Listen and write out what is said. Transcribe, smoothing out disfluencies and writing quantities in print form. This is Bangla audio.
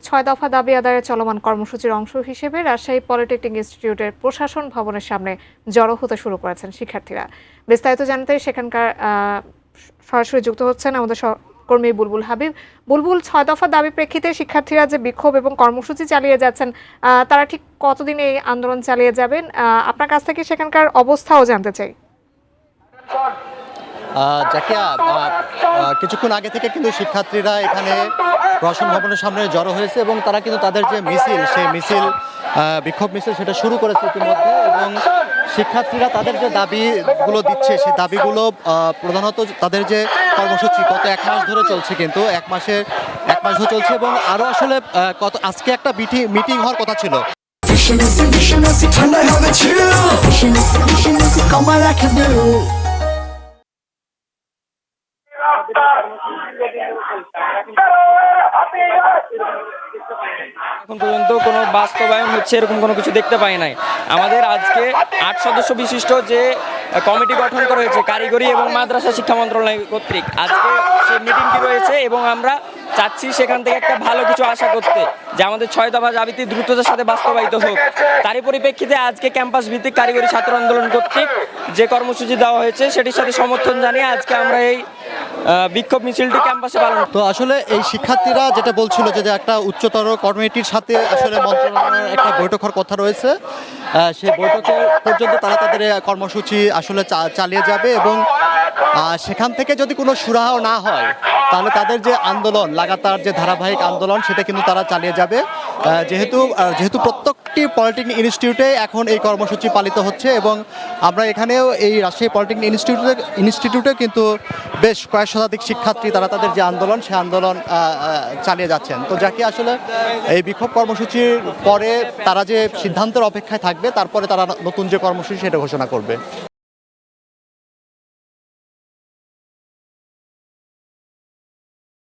6 দফা দাবি আদায়ের চলমান কর্মসূচির অংশ হিসেবে রাজশাহী পলিটেকনিক ইনস্টিটিউটের প্রশাসন ভবনের সামনে জড়ো হতে শুরু করেছেন শিক্ষার্থীরা। বিস্তারিত জানাতে সেখানকার সরাসরি যুক্ত হচ্ছেন আমাদের কর্মী বুলবুল হাবিব। বুলবুল, 6 দফা দাবি প্রেক্ষিতে শিক্ষার্থীরা যে বিক্ষোভ এবং কর্মসূচি চালিয়ে যাচ্ছেন, তারা ঠিক কতদিন এই আন্দোলন চালিয়ে যাবেন? আপনার কাছ থেকে সেখানকার অবস্থাও জানতে চাই। জাকিয়া, কিছুক্ষণ আগে থেকে কিন্তু শিক্ষার্থীরা এখানে প্রশাসন ভবনের সামনে জড়ো হয়েছে এবং তারা কিন্তু তাদের যে মিছিল, সেই মিছিল বিক্ষোভ মিছিল সেটা শুরু করেছে ইতিমধ্যে। এবং শিক্ষার্থীরা তাদের যে দাবিগুলো দিচ্ছে, সেই দাবিগুলো প্রধানত তাদের যে কর্মসূচি গত 1 মাস ধরে চলছে, কিন্তু 1 মাস ধরে চলছে এবং আরও আসলে আজকে একটা মিটিং হওয়ার কথা ছিল। এখন পর্যন্ত কোনো বাস্তবায়ন হচ্ছে এরকম কোনো কিছু দেখতে পাই নাই। আমাদের আজকে 8 সদস্য বিশিষ্ট যে কমিটি গঠন করা হয়েছে কারিগরি এবং মাদ্রাসা শিক্ষা মন্ত্রণালয় কর্তৃক, আজকে সেই মিটিংটি রয়েছে এবং আমরা চাচ্ছি সেখান থেকে একটা ভালো কিছু আশা করতে, যে আমাদের 6 দফা দাবিটি দ্রুততার সাথে বাস্তবায়িত হোক। তারই পরিপ্রেক্ষিতে আজকে ক্যাম্পাস ভিত্তিক কারিগরি ছাত্র আন্দোলন কর্তৃক যে কর্মসূচি দেওয়া হয়েছে সেটির সাথে সমর্থন জানিয়ে আজকে আমরা এই বিক্ষোভ মিছিলটি ক্যাম্পাসে পালন। তো আসলে এই শিক্ষার্থীরা যেটা বলছিল যে একটা উচ্চতর কমিটির সাথে আসলে মন্ত্রণালয়ের একটা বৈঠক হওয়ার কথা রয়েছে, সেই বৈঠকে পর্যন্ত তারা তাদের কর্মসূচি আসলে চালিয়ে যাবে এবং সেখান থেকে যদি কোনো সুরাহা না হয় তাহলে তাদের যে আন্দোলন, লাগাতার যে ধারাবাহিক আন্দোলন, সেটা কিন্তু তারা চালিয়ে যাবে। যেহেতু প্রত্যেকটি পলিটেকনিক ইনস্টিটিউটে এখন এই কর্মসূচি পালিত হচ্ছে এবং আমরা এখানেও এই রাজশাহী পলিটেকনিক ইনস্টিটিউটে কিন্তু বেশ কয়েক শতাধিক শিক্ষার্থী তারা তাদের যে আন্দোলন, সেই আন্দোলন চালিয়ে যাচ্ছেন। তো যাকে আসলে এই বিক্ষোভ কর্মসূচির পরে তারা যে সিদ্ধান্তের অপেক্ষায় থাকবে, তারপরে তারা নতুন যে কর্মসূচি সেটা ঘোষণা করবে।